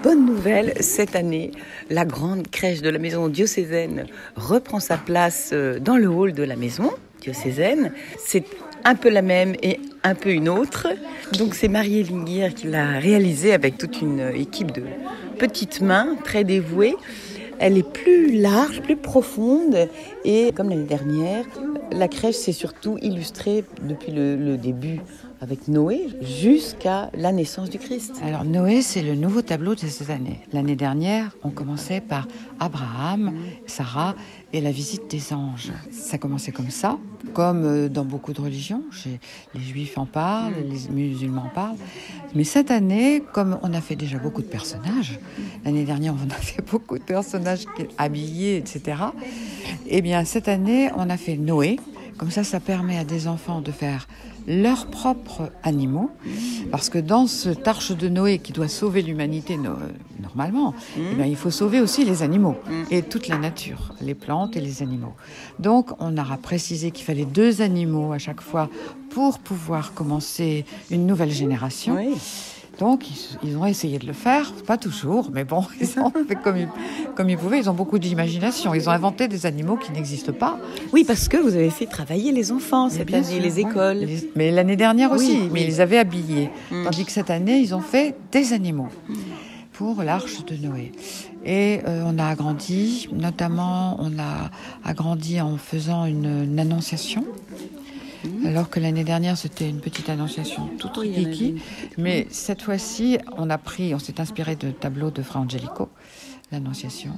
bonne nouvelle, cette année, la grande crèche de la maison diocésaine reprend sa place dans le hall de la maison diocésaine. C'est un peu la même et un peu une autre. Donc c'est Marie-Hélène Guillère qui l'a réalisée avec toute une équipe de petites mains très dévouées. Elle est plus large, plus profonde et comme l'année dernière, la crèche s'est surtout illustrée depuis le début avec Noé jusqu'à la naissance du Christ. Alors Noé, c'est le nouveau tableau de cette année. L'année dernière, on commençait par Abraham, Sarah et la visite des anges. Ça commençait comme ça, comme dans beaucoup de religions. Les juifs en parlent, les musulmans en parlent. Mais cette année, comme on a fait déjà beaucoup de personnages, l'année dernière on a fait beaucoup de personnages habillés, etc. Eh bien cette année, on a fait Noé. Comme ça permet à des enfants de faire leurs propres animaux, parce que dans cette arche de Noé qui doit sauver l'humanité normalement, eh bien, il faut sauver aussi les animaux et toute la nature, les plantes et les animaux. Donc on aura précisé qu'il fallait 2 animaux à chaque fois pour pouvoir commencer une nouvelle génération. Oui. Donc, ils ont essayé de le faire, pas toujours, mais bon, ils ont fait comme ils pouvaient. Ils ont beaucoup d'imagination. Ils ont inventé des animaux qui n'existent pas. Oui, parce que vous avez fait travailler les enfants cette année, les écoles. Oui. Mais l'année dernière aussi, oui. Mais ils les avaient habillés. Tandis que cette année, ils ont fait des animaux pour l'arche de Noé. Et on a agrandi, notamment, on a agrandi en faisant une annonciation. Alors que l'année dernière, c'était une petite annonciation toute rikiki. Mais cette fois-ci, on s'est inspiré de tableaux de Fra Angelico, l'annonciation.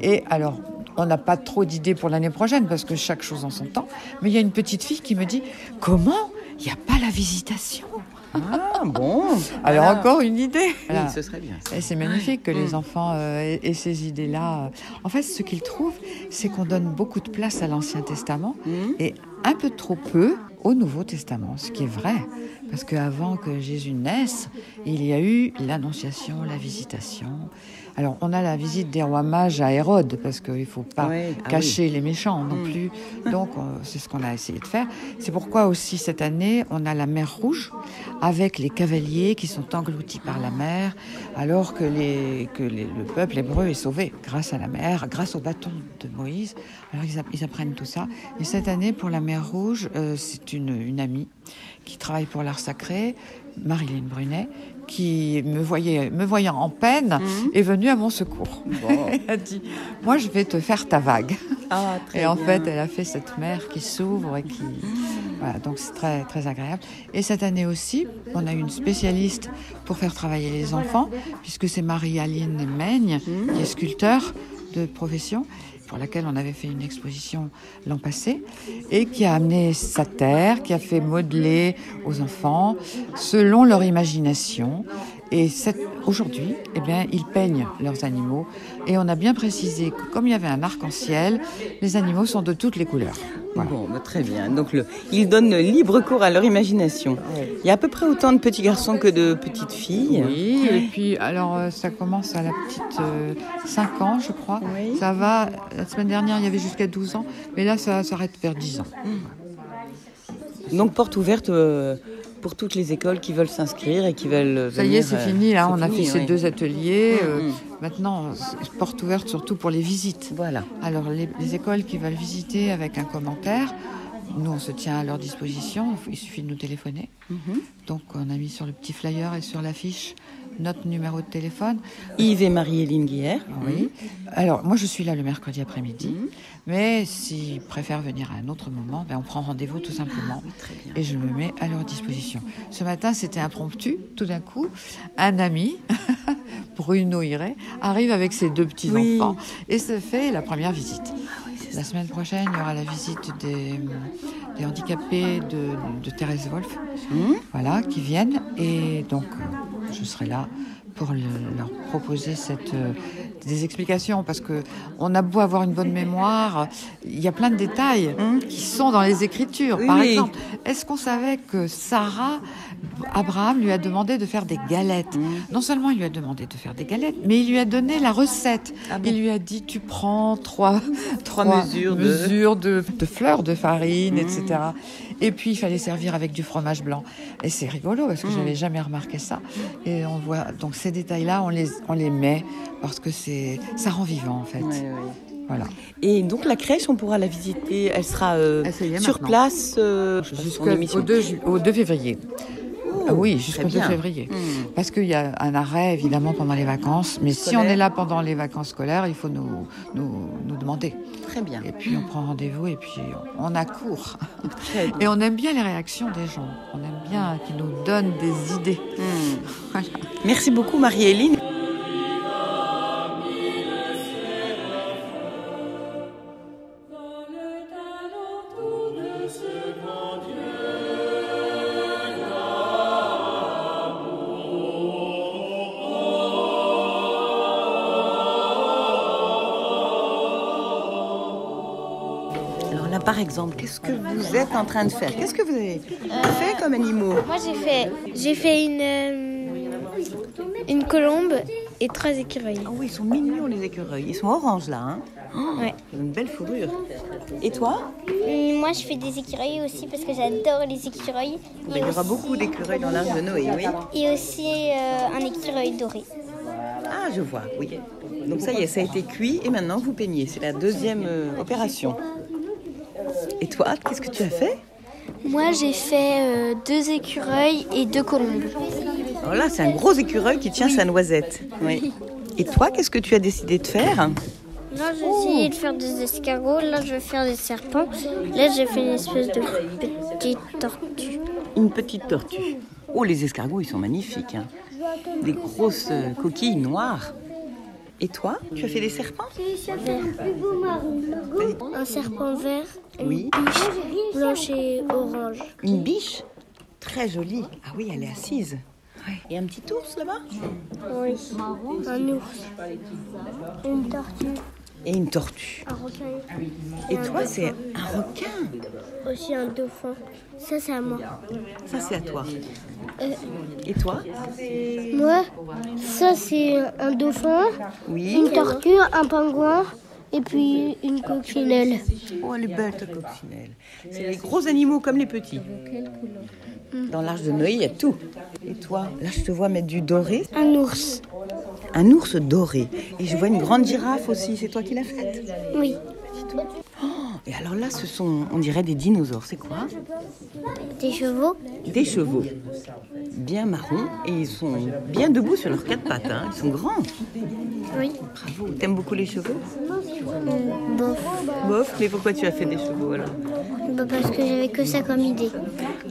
Et alors, on n'a pas trop d'idées pour l'année prochaine, parce que chaque chose en son temps. Mais il y a une petite fille qui me dit, comment il n'y a pas la visitation ? Ah bon. Alors encore une idée. Voilà. Oui, ce serait bien. Et c'est magnifique que les enfants aient ces idées-là. En fait, ce qu'ils trouvent, c'est qu'on donne beaucoup de place à l'Ancien Testament et un peu trop peu au Nouveau Testament, ce qui est vrai. Parce qu'avant que Jésus naisse, il y a eu l'Annonciation, la Visitation. Alors, on a la visite des rois mages à Hérode, parce qu'il ne faut pas cacher les méchants non plus. Donc, c'est ce qu'on a essayé de faire. C'est pourquoi aussi, cette année, on a la mer Rouge, avec les cavaliers qui sont engloutis par la mer, alors que le peuple hébreu est sauvé grâce à la mer, grâce au bâton de Moïse. Alors, ils apprennent tout ça. Et cette année, pour la mer Rouge, c'est une amie qui travaille pour l'art sacré, Marilyn Brunet, qui me voyant en peine, est venue à mon secours. Bon. Elle a dit, moi je vais te faire ta vague. Ah, très et en bien. fait, elle a fait cette mer qui s'ouvre et qui... Voilà, donc c'est très, très agréable. Et cette année aussi, on a une spécialiste pour faire travailler les enfants, puisque c'est Marie-Aline Meigne, qui est sculpteur de profession, pour laquelle on avait fait une exposition l'an passé, et qui a amené sa terre, qui a fait modeler aux enfants selon leur imagination. Et aujourd'hui, eh bien, ils peignent leurs animaux. Et on a bien précisé que comme il y avait un arc-en-ciel, les animaux sont de toutes les couleurs. Voilà. Bon, très bien. Donc, ils donnent libre cours à leur imagination. Oui. Il y a à peu près autant de petits garçons que de petites filles. Oui, et puis, alors, ça commence à la petite 5 ans, je crois. Oui. Ça va, la semaine dernière, il y avait jusqu'à 12 ans, mais là, ça s'arrête vers 10 ans. Donc, porte ouverte pour toutes les écoles qui veulent s'inscrire et qui veulent ça venir, y est, c'est fini, là, on a fait ces 2 ateliers. Maintenant, porte ouverte surtout pour les visites. Voilà. Alors, les écoles qui veulent visiter avec un commentaire, nous, on se tient à leur disposition, il suffit de nous téléphoner. Donc, on a mis sur le petit flyer et sur l'affiche notre numéro de téléphone. Yves et Marie-Hélène Guillère. Oui. Alors, moi, je suis là le mercredi après-midi. Mais s'ils préfèrent venir à un autre moment, on prend rendez-vous tout simplement. Très bien. Et je me mets à leur disposition. Ce matin, c'était impromptu. Tout d'un coup, un ami, Bruno Hiret, arrive avec ses 2 petits-enfants et se fait la première visite. La semaine prochaine, il y aura la visite des handicapés de Thérèse Wolf, voilà, qui viennent. Et donc, je serai là pour leur proposer des explications, parce que on a beau avoir une bonne mémoire, il y a plein de détails qui sont dans les Écritures. Oui. Par exemple, est-ce qu'on savait que Abraham lui a demandé de faire des galettes? Non seulement il lui a demandé de faire des galettes, mais il lui a donné la recette. Il lui a dit, tu prends trois mesures de fleurs de farine, etc. Et puis, il fallait servir avec du fromage blanc. Et c'est rigolo parce que j'avais jamais remarqué ça. Et on voit, donc ces détails-là, on les met parce que ça rend vivant, en fait. Ouais, ouais. Voilà. Et donc la crèche, on pourra la visiter, elle sera sur maintenant. place Jusqu'au 2 février. Oh, oui, jusqu'au 2 février. Parce qu'il y a un arrêt, évidemment, pendant les vacances. Mais si on est là pendant les vacances scolaires, il faut nous demander. Très bien. Et puis, on prend rendez-vous et puis on accourt. Très bien. Et on aime bien les réactions des gens. On aime bien qu'ils nous donnent des idées. Voilà. Merci beaucoup, Marie-Héline. Par exemple, qu'est-ce que vous êtes en train de faire? Qu'est-ce que vous avez fait comme animaux? Moi, j'ai fait une colombe et 3 écureuils. Oh oui, ils sont mignons les écureuils. Ils sont oranges là, hein? Ouais. Ils ont une belle fourrure. Et toi? Moi, je fais des écureuils aussi parce que j'adore les écureuils. Il y aura beaucoup d'écureuils dans l'Arche de Noé, oui. Et aussi un écureuil doré. Ah, je vois, oui. Donc ça y est, ça a été cuit et maintenant vous peignez. C'est la deuxième opération. Et toi, qu'est-ce que tu as fait? Moi, j'ai fait 2 écureuils et 2 colombes. Alors là, c'est un gros écureuil qui tient sa noisette. Oui. Et toi, qu'est-ce que tu as décidé de faire? Là, j'ai essayé de faire des escargots. Là, je vais faire des serpents. Là, j'ai fait une espèce de petite tortue. Une petite tortue. Oh, les escargots, ils sont magnifiques, hein. Des grosses coquilles noires. Et toi, tu as fait des serpents? Un serpent vert, une Oui. biche blanche et orange. Une biche? Très jolie. Ah oui, elle est assise. Ouais. Et un petit ours là-bas? Oui, un ours, une tortue, Et une tortue. un requin. Et toi, c'est un requin. Aussi un dauphin. Ça, c'est à moi. Ça, c'est à toi. Et toi? Moi, ça, c'est un dauphin, Oui. une tortue, un pingouin et puis une coccinelle. Oh, elle est belle ta coccinelle. C'est les gros animaux comme les petits. Dans l'Arche de Noé, il y a tout. Et toi? Là, je te vois mettre du doré. Un ours. Un ours doré. Et je vois une grande girafe aussi. C'est toi qui l'as faite? Oui. Et alors là, ce sont, on dirait des dinosaures. C'est quoi? Des chevaux. Des chevaux. Bien marrons. Et ils sont bien debout sur leurs 4 pattes. Hein. Ils sont grands. Oui. Bravo. T'aimes beaucoup les chevaux? Bon. Bof. Mais pourquoi tu as fait des chevaux alors? Parce que j'avais que ça comme idée.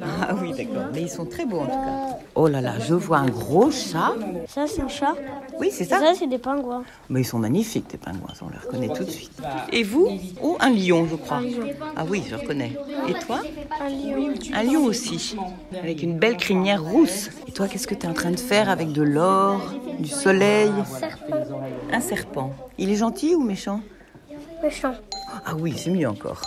Ah oui, d'accord. Mais ils sont très beaux en tout cas. Oh là là, je vois un gros chat. Ça, c'est un chat. Oui, c'est Et ça. ça, c'est des pingouins. Mais ils sont magnifiques, tes pingouins, ça, on les reconnaît tout de suite. Et vous? Oh, un lion, je crois. Un lion. Ah oui, je reconnais. Et toi? Un lion. Un lion aussi, avec une belle crinière rousse. Et toi, qu'est-ce que tu es en train de faire avec de l'or, du soleil? Serpent. Un serpent. Il est gentil ou méchant? Méchant. Ah oui, c'est mieux encore.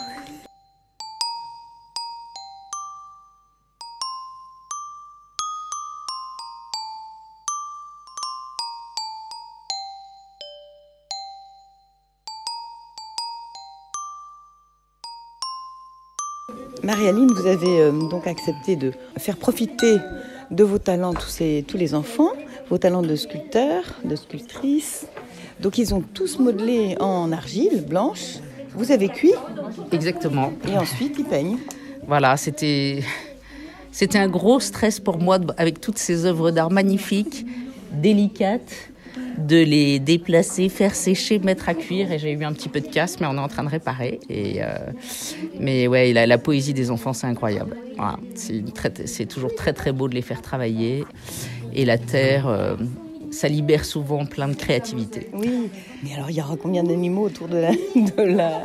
Marie-Aline, vous avez donc accepté de faire profiter de vos talents tous les enfants, vos talents de sculpteur, de sculptrice. Donc ils ont tous modelé en argile blanche. Vous avez cuit Exactement. et ensuite ils peignent. Voilà, c'était un gros stress pour moi avec toutes ces œuvres d'art magnifiques, délicates, de les déplacer, faire sécher, mettre à cuire. Et j'ai eu un petit peu de casse, mais on est en train de réparer. Mais ouais, la poésie des enfants, c'est incroyable. Voilà, c'est toujours très très beau de les faire travailler. Et la terre, ça libère souvent plein de créativité. Oui, mais alors il y aura combien d'animaux autour de la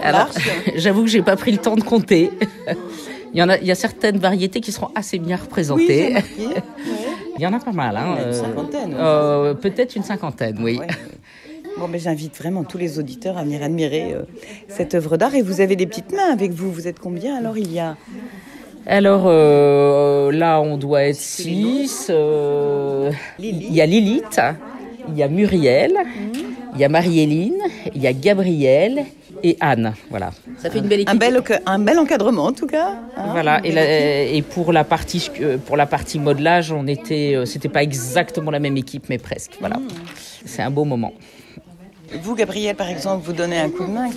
Alors, l'arche? j'avoue que j'ai pas pris le temps de compter. Il y a certaines variétés qui seront assez bien Oui, représentées. j'ai remarqué. Ouais. Il y en a pas mal. Hein. Il y en a une cinquantaine. Peut-être une cinquantaine, oui. Ouais, ouais. Bon, mais j'invite vraiment tous les auditeurs à venir admirer cette œuvre d'art. Et vous avez des petites mains avec vous. Vous êtes combien alors? Il y a... Alors là, on doit être 6. Il y a Lilith, il y a Muriel, Il y a Marie-Héline, il y a Gabrielle et Anne. Voilà. Ça fait une belle équipe. Un bel encadrement en tout cas. Hein, voilà. Et pour la partie modelage, c'était pas exactement la même équipe, mais presque. Voilà. C'est un beau moment. Vous, Gabrielle, par exemple, vous donnez un coup de main.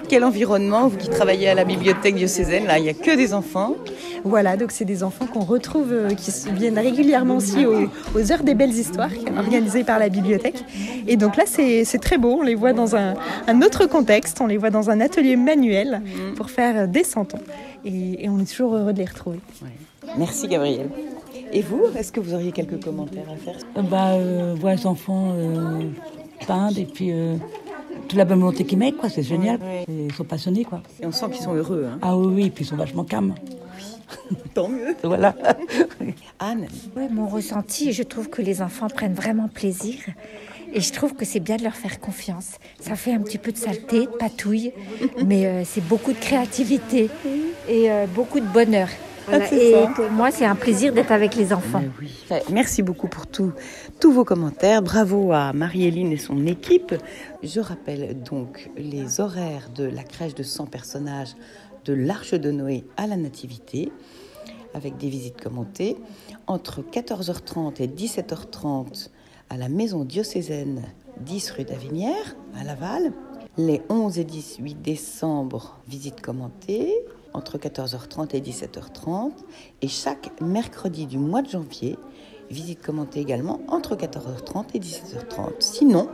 Quel environnement, vous qui travaillez à la bibliothèque diocésaine, là, il n'y a que des enfants. Voilà, donc c'est des enfants qu'on retrouve, qui viennent régulièrement aussi aux Heures des Belles Histoires, organisées par la bibliothèque. Et donc là, c'est très beau, on les voit dans un autre contexte, on les voit dans un atelier manuel pour faire des santons. Et on est toujours heureux de les retrouver. Ouais. Merci, Gabrielle. Et vous, est-ce que vous auriez quelques commentaires à faire? Voir les enfants peindre et puis toute la bonne volonté qu'ils mettent, quoi, c'est génial. Ouais. Ils sont passionnés, quoi. Et on sent qu'ils sont heureux. Hein. Ah oui, et puis ils sont vachement calmes. Tant mieux. Voilà. Anne. Ouais, mon ressenti, je trouve que les enfants prennent vraiment plaisir. Et je trouve que c'est bien de leur faire confiance. Ça fait un petit peu de saleté, de patouille, mais c'est beaucoup de créativité et beaucoup de bonheur. Voilà. Et pour moi, c'est un plaisir d'être avec les enfants. Oui. Merci beaucoup pour tous vos commentaires. Bravo à Marie-Héline et son équipe. Je rappelle donc les horaires de la crèche de 100 personnages de l'Arche de Noé à la Nativité, avec des visites commentées, entre 14h30 et 17h30 à la maison diocésaine 10 rue d'Avenières, à Laval. Les 11 et 18 décembre, visites commentées, entre 14h30 et 17h30. Et chaque mercredi du mois de janvier, visite commentée également entre 14h30 et 17h30. Sinon,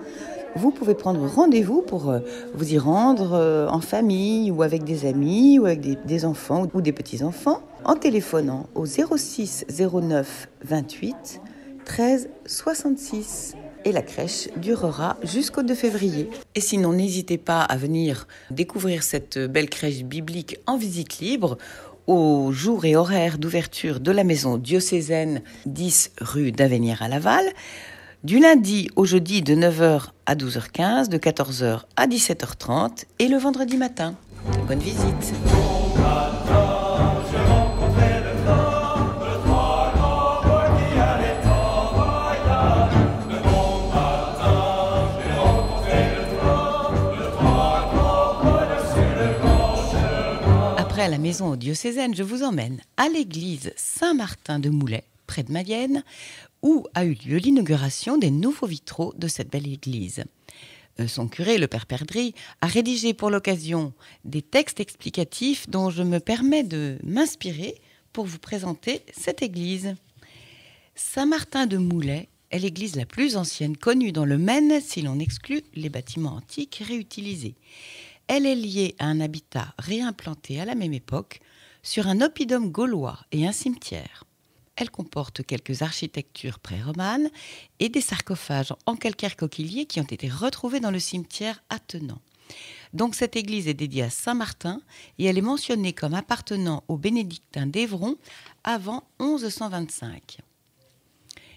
vous pouvez prendre rendez-vous pour vous y rendre en famille ou avec des amis ou avec des enfants ou des petits-enfants en téléphonant au 06 09 28 13 66. Et la crèche durera jusqu'au 2 février. Et sinon, n'hésitez pas à venir découvrir cette belle crèche biblique en visite libre aux jours et horaires d'ouverture de la maison diocésaine 10 rue d'Avenières à Laval, du lundi au jeudi de 9h à 12h15, de 14h à 17h30 et le vendredi matin. Bonne visite. Après la maison diocésaine, je vous emmène à l'église Saint-Martin de Moulay, près de Mayenne, où a eu lieu l'inauguration des nouveaux vitraux de cette belle église. Son curé, le père Perdry, a rédigé pour l'occasion des textes explicatifs dont je me permets de m'inspirer pour vous présenter cette église. Saint-Martin de Moulay est l'église la plus ancienne connue dans le Maine si l'on exclut les bâtiments antiques réutilisés. Elle est liée à un habitat réimplanté à la même époque sur un oppidum gaulois et un cimetière. Elle comporte quelques architectures pré-romanes et des sarcophages en calcaire coquillier qui ont été retrouvés dans le cimetière attenant. Donc cette église est dédiée à Saint-Martin et elle est mentionnée comme appartenant aux bénédictins d'Évron avant 1125.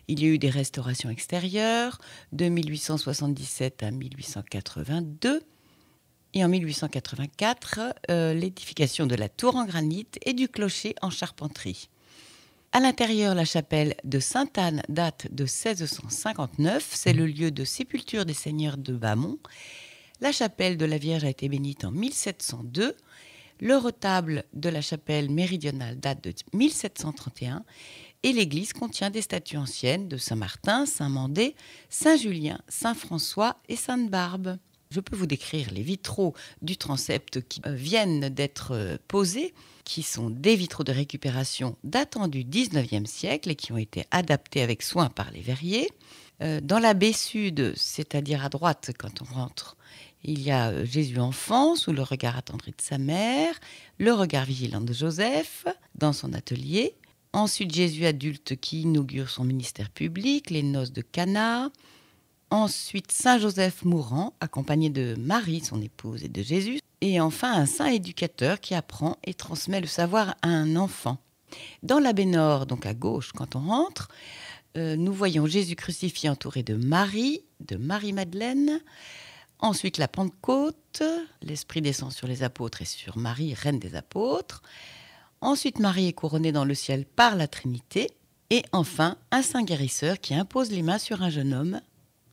Il y a eu des restaurations extérieures de 1877 à 1882 et en 1884, l'édification de la tour en granit et du clocher en charpenterie. À l'intérieur, la chapelle de Sainte-Anne date de 1659. C'est le lieu de sépulture des seigneurs de Bamont. La chapelle de la Vierge a été bénite en 1702. Le retable de la chapelle méridionale date de 1731. Et l'église contient des statues anciennes de Saint-Martin, Saint-Mandé, Saint-Julien, Saint-François et Sainte-Barbe. Je peux vous décrire les vitraux du transept qui viennent d'être posés, qui sont des vitraux de récupération datant du 19e siècle et qui ont été adaptés avec soin par les verriers. Dans la baie sud, c'est-à-dire à droite quand on rentre, il y a Jésus enfant sous le regard attendri de sa mère, le regard vigilant de Joseph dans son atelier. Ensuite, Jésus adulte qui inaugure son ministère public, les noces de Cana. Ensuite, Saint Joseph mourant, accompagné de Marie, son épouse, et de Jésus. Et enfin, un saint éducateur qui apprend et transmet le savoir à un enfant. Dans la baie nord, donc à gauche, quand on rentre, nous voyons Jésus crucifié entouré de Marie-Madeleine. Ensuite, la Pentecôte, l'Esprit descend sur les apôtres et sur Marie, reine des apôtres. Ensuite, Marie est couronnée dans le ciel par la Trinité. Et enfin, un saint guérisseur qui impose les mains sur un jeune homme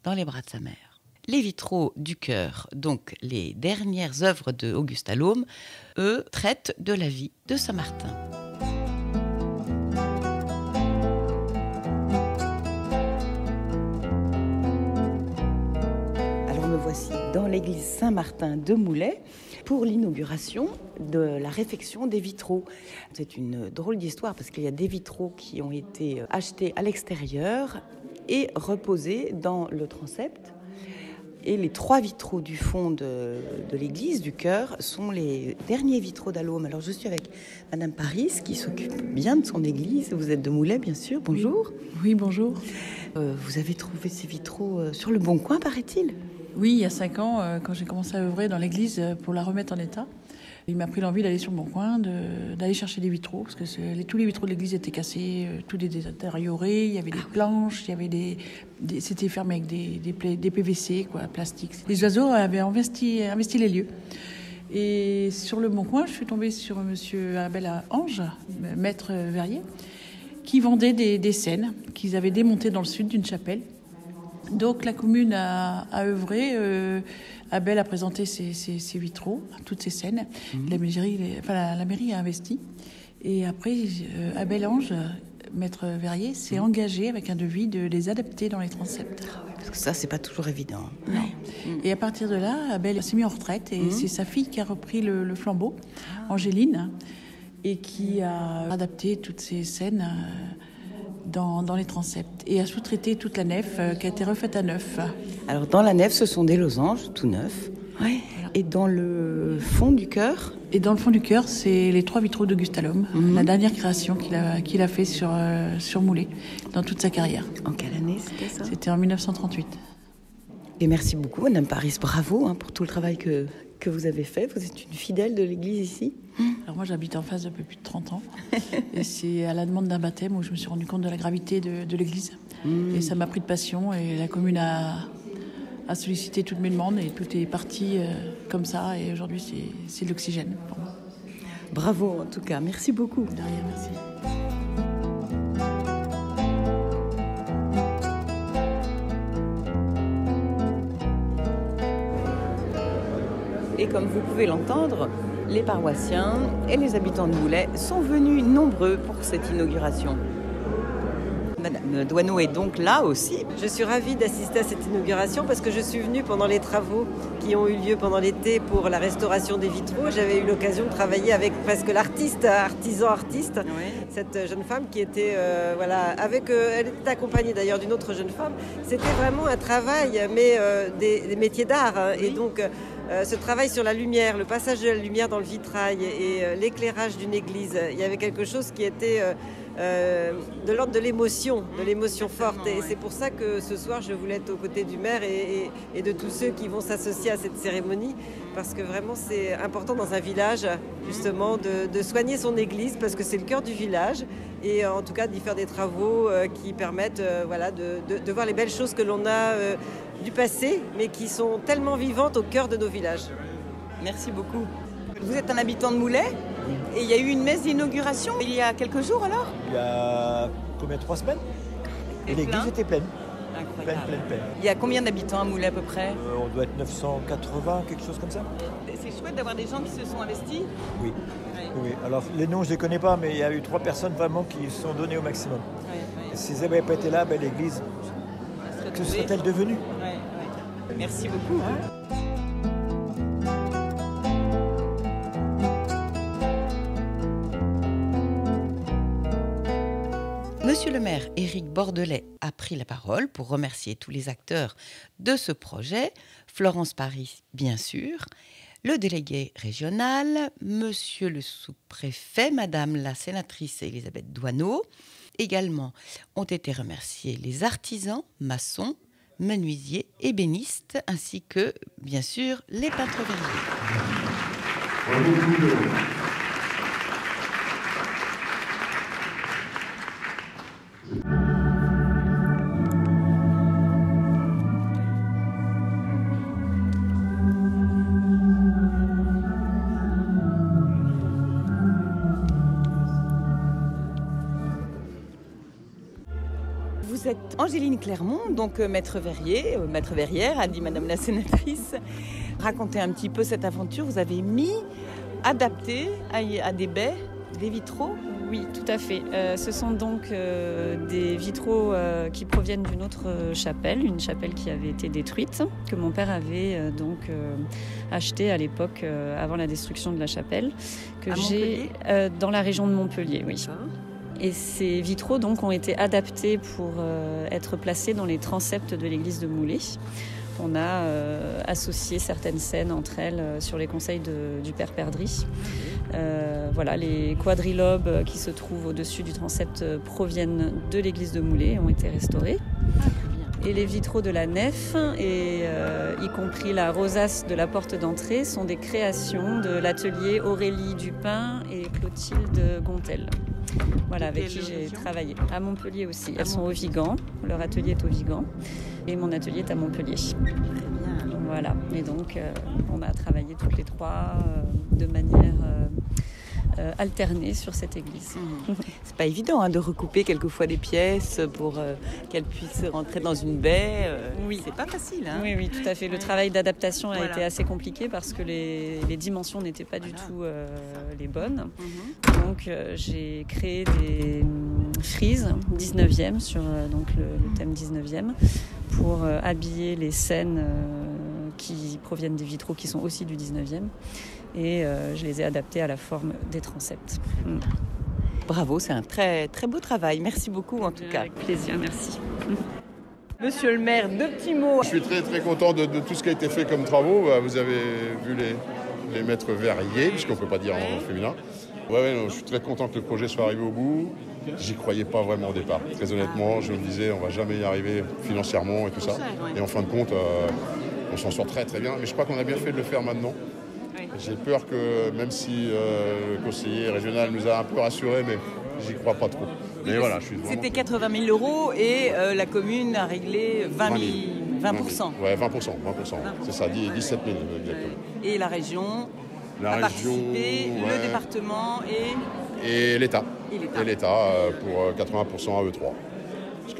dans les bras de sa mère. Les vitraux du chœur, donc les dernières œuvres de Auguste Allôme, eux, traitent de la vie de Saint-Martin. Alors me voici dans l'église Saint-Martin de Moulay pour l'inauguration de la réfection des vitraux. C'est une drôle d'histoire parce qu'il y a des vitraux qui ont été achetés à l'extérieur et reposés dans le transept. Et les 3 vitraux du fond de l'église, du chœur, sont les derniers vitraux d'Allôme. Alors je suis avec Madame Paris qui s'occupe bien de son église. Vous êtes de Moulay, bien sûr. Bonjour. Oui, bonjour. Vous avez trouvé ces vitraux sur le Bon Coin, paraît-il ? Oui, il y a 5 ans, quand j'ai commencé à œuvrer dans l'église pour la remettre en état, il m'a pris l'envie d'aller sur le Bon Coin, d'aller chercher des vitraux, parce que tous les vitraux de l'église étaient cassés, tous détériorés, il y avait des planches, il y avait c'était fermé avec des PVC, quoi, plastique. Les oiseaux avaient investi les lieux. Et sur le Bon Coin, je suis tombée sur monsieur Abel Ange, maître verrier, qui vendait des scènes qu'ils avaient démontées dans le sud d'une chapelle. Donc la commune a œuvré, Abel a présenté ses vitraux, toutes ces scènes. La mairie a investi. Et après, Abel Ange, maître verrier, s'est engagé avec un devis de les adapter dans les transepts. Ah ouais, parce que ça, c'est pas toujours évident. Non. Et à partir de là, Abel s'est mis en retraite et c'est sa fille qui a repris le flambeau, Angéline, et qui a adapté toutes ces scènes dans les transepts et a sous-traité toute la nef qui a été refaite à neuf. Alors dans la nef, ce sont des losanges tout neufs. Ouais. Et dans le fond du chœur ? Et dans le fond du chœur, c'est les 3 vitraux d'Auguste Allôme, la dernière création qu'il a fait sur Moulay dans toute sa carrière. En quelle année c'était ça ? C'était en 1938. Et merci beaucoup, Madame Paris. Bravo pour tout le travail que vous avez fait. Vous êtes une fidèle de l'église ici ? Alors moi, j'habite en face depuis plus de 30 ans. Et c'est à la demande d'un baptême où je me suis rendu compte de la gravité de l'église. Et ça m'a pris de passion. Et la commune a sollicité toutes mes demandes. Et tout est parti comme ça. Et aujourd'hui, c'est de l'oxygène pour moi. Bravo, en tout cas. Merci beaucoup. De rien, merci. Et comme vous pouvez l'entendre, les paroissiens et les habitants de Moulay sont venus nombreux pour cette inauguration. Madame Doineau est donc là aussi. Je suis ravie d'assister à cette inauguration parce que je suis venue pendant les travaux qui ont eu lieu pendant l'été pour la restauration des vitraux. J'avais eu l'occasion de travailler avec presque l'artiste, artiste, oui. Cette jeune femme qui était, elle était accompagnée d'ailleurs d'une autre jeune femme. C'était vraiment un travail, mais des métiers d'art. Hein, oui. Et donc, ce travail sur la lumière, le passage de la lumière dans le vitrail et l'éclairage d'une église, il y avait quelque chose qui était de l'ordre de l'émotion forte. Et c'est pour ça que ce soir, je voulais être aux côtés du maire et de tous ceux qui vont s'associer à cette cérémonie, parce que vraiment, c'est important dans un village, justement, de soigner son église, parce que c'est le cœur du village, et en tout cas d'y faire des travaux qui permettent de voir les belles choses que l'on a du passé, mais qui sont tellement vivantes au cœur de nos villages. Merci beaucoup. Vous êtes un habitant de Moulay et il y a eu une messe d'inauguration il y a quelques jours alors ? Il y a 3 semaines ? Et l'église était pleine. Incroyable. Pleine. Il y a combien d'habitants à Moulay à peu près ? On doit être 980, quelque chose comme ça. C'est chouette d'avoir des gens qui se sont investis ? Oui. Alors les noms je ne les connais pas, mais il y a eu 3 personnes vraiment qui se sont données au maximum. Et si elles n'avaient pas été là, l'église, que serait-elle devenue ? Merci beaucoup. Monsieur le maire Éric Bordelais a pris la parole pour remercier tous les acteurs de ce projet, Florence Paris bien sûr, le délégué régional, monsieur le sous-préfet, madame la sénatrice Elisabeth Doineau. Également ont été remerciés les artisans, maçons, menuisiers, ébénistes, ainsi que, bien sûr, les peintres verriers. êtes Angéline Clermont, donc maître verrière, a dit Madame la sénatrice. Racontez un petit peu cette aventure. Vous avez adapté à des baies, des vitraux. Oui, tout à fait. Ce sont donc des vitraux qui proviennent d'une autre chapelle, une chapelle qui avait été détruite, que mon père avait acheté à l'époque, avant la destruction de la chapelle, que j'ai dans la région de Montpellier, oui. Et ces vitraux donc ont été adaptés pour être placés dans les transepts de l'église de Moulay. On a associé certaines scènes entre elles sur les conseils du père Perdry. Voilà, les quadrilobes qui se trouvent au-dessus du transept proviennent de l'église de Moulay et ont été restaurés. Et les vitraux de la nef, y compris la rosace de la porte d'entrée, sont des créations de l'atelier Aurélie Dupin et Clotilde Gontel. Voilà, avec qui j'ai travaillé. À Montpellier aussi. Elles sont au Vigan. Leur atelier est au Vigan. Et mon atelier est à Montpellier. Très bien. Voilà. Et donc, on a travaillé toutes les trois de manière alternée sur cette église. C'est pas évident de recouper quelquefois des pièces pour qu'elles puissent rentrer dans une baie. Oui. C'est pas facile. Oui, tout à fait. Le travail d'adaptation a été assez compliqué parce que les dimensions n'étaient pas du tout les bonnes. Donc, j'ai créé des frises 19e sur donc le thème 19e pour habiller les scènes qui proviennent des vitraux qui sont aussi du 19e. Et je les ai adaptés à la forme des transepts. Bravo, c'est un très, très beau travail. Merci beaucoup en tout cas. Avec plaisir, merci. Monsieur le maire, 2 petits mots. Je suis très très content de tout ce qui a été fait comme travaux. Vous avez vu les maîtres verriers, puisqu'on ne peut pas dire en féminin. Non, je suis très content que le projet soit arrivé au bout. J'y croyais pas vraiment au départ. Très honnêtement, je me disais on va jamais y arriver financièrement et tout ça. Et en fin de compte, on s'en sort très très bien. Mais je crois qu'on a bien fait de le faire maintenant. J'ai peur que, même si le conseiller régional nous a un peu rassurés, mais j'y crois pas trop. Mais voilà, je suis vraiment... C'était 80 000 € et la commune a réglé 20%. Ouais, 20%. C'est ça, 17 000 exactement. Et la région a participé, le département et l'État. Et l'État pour 80% à eux 3.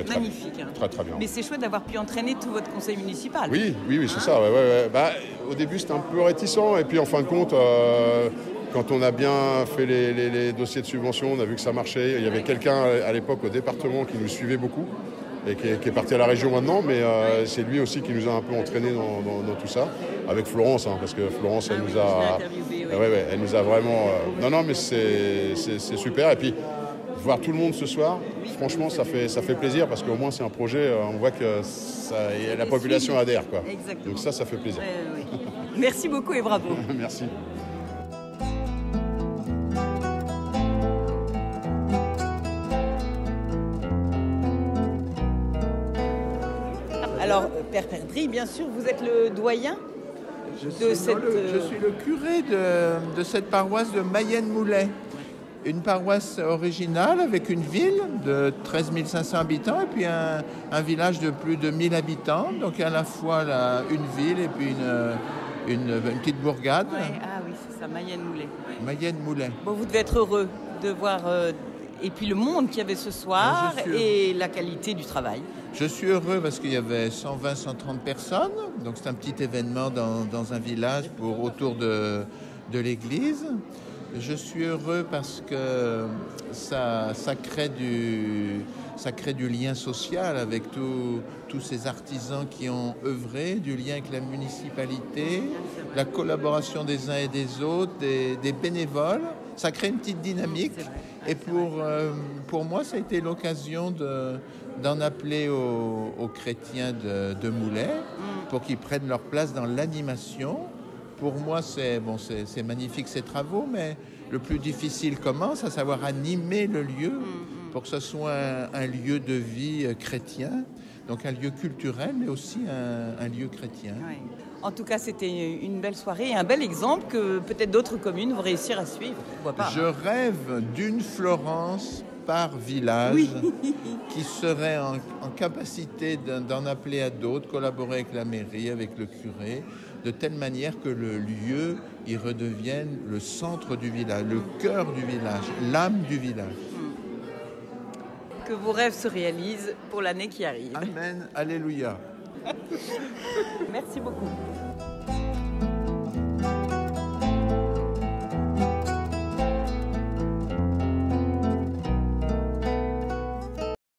Magnifique. Très très bien. Mais c'est chouette d'avoir pu entraîner tout votre conseil municipal. Oui, c'est ça. Ouais. Au début, c'était un peu réticent. Et puis, en fin de compte, quand on a bien fait les dossiers de subvention, on a vu que ça marchait. Il y avait quelqu'un à l'époque au département qui nous suivait beaucoup et qui est parti à la région maintenant. Mais c'est lui aussi qui nous a un peu entraînés dans tout ça. Avec Florence, parce que Florence, elle nous a... elle nous a vraiment... Non, mais c'est super. Et puis... voir tout le monde ce soir, franchement, ça fait plaisir parce qu'au moins c'est un projet, on voit que la population adhère, quoi. Exactement. Donc ça fait plaisir. Merci beaucoup et bravo. Merci. Alors, Père Perdry, bien sûr, vous êtes le doyen Je suis le curé de cette paroisse de Mayenne-Moulay. Une paroisse originale avec une ville de 13 500 habitants et puis un village de plus de 1000 habitants. Donc à la fois une ville et puis une petite bourgade. Ah oui, c'est ça, Mayenne-Moulay. Mayenne-Moulay. Bon, vous devez être heureux de voir... et puis le monde qu'il y avait ce soir et la qualité du travail. Je suis heureux parce qu'il y avait 120-130 personnes. Donc c'est un petit événement dans un village autour de l'église. Je suis heureux parce que ça crée du lien social avec tous ces artisans qui ont œuvré, du lien avec la municipalité, la collaboration des uns et des autres, des bénévoles. Ça crée une petite dynamique. Et pour moi, ça a été l'occasion d'en appeler aux chrétiens de Moulay pour qu'ils prennent leur place dans l'animation. Pour moi, c'est magnifique ces travaux, mais le plus difficile commence, à savoir animer le lieu pour que ce soit un lieu de vie chrétien, donc un lieu culturel, mais aussi un lieu chrétien. Oui. En tout cas, c'était une belle soirée et un bel exemple que peut-être d'autres communes vont réussir à suivre. Pourquoi pas, Je rêve d'une Florence par village qui serait en capacité d'en appeler à d'autres, collaborer avec la mairie, avec le curé, de telle manière que le lieu y redevienne le centre du village, le cœur du village, l'âme du village. Que vos rêves se réalisent pour l'année qui arrive. Amen, alléluia. Merci beaucoup.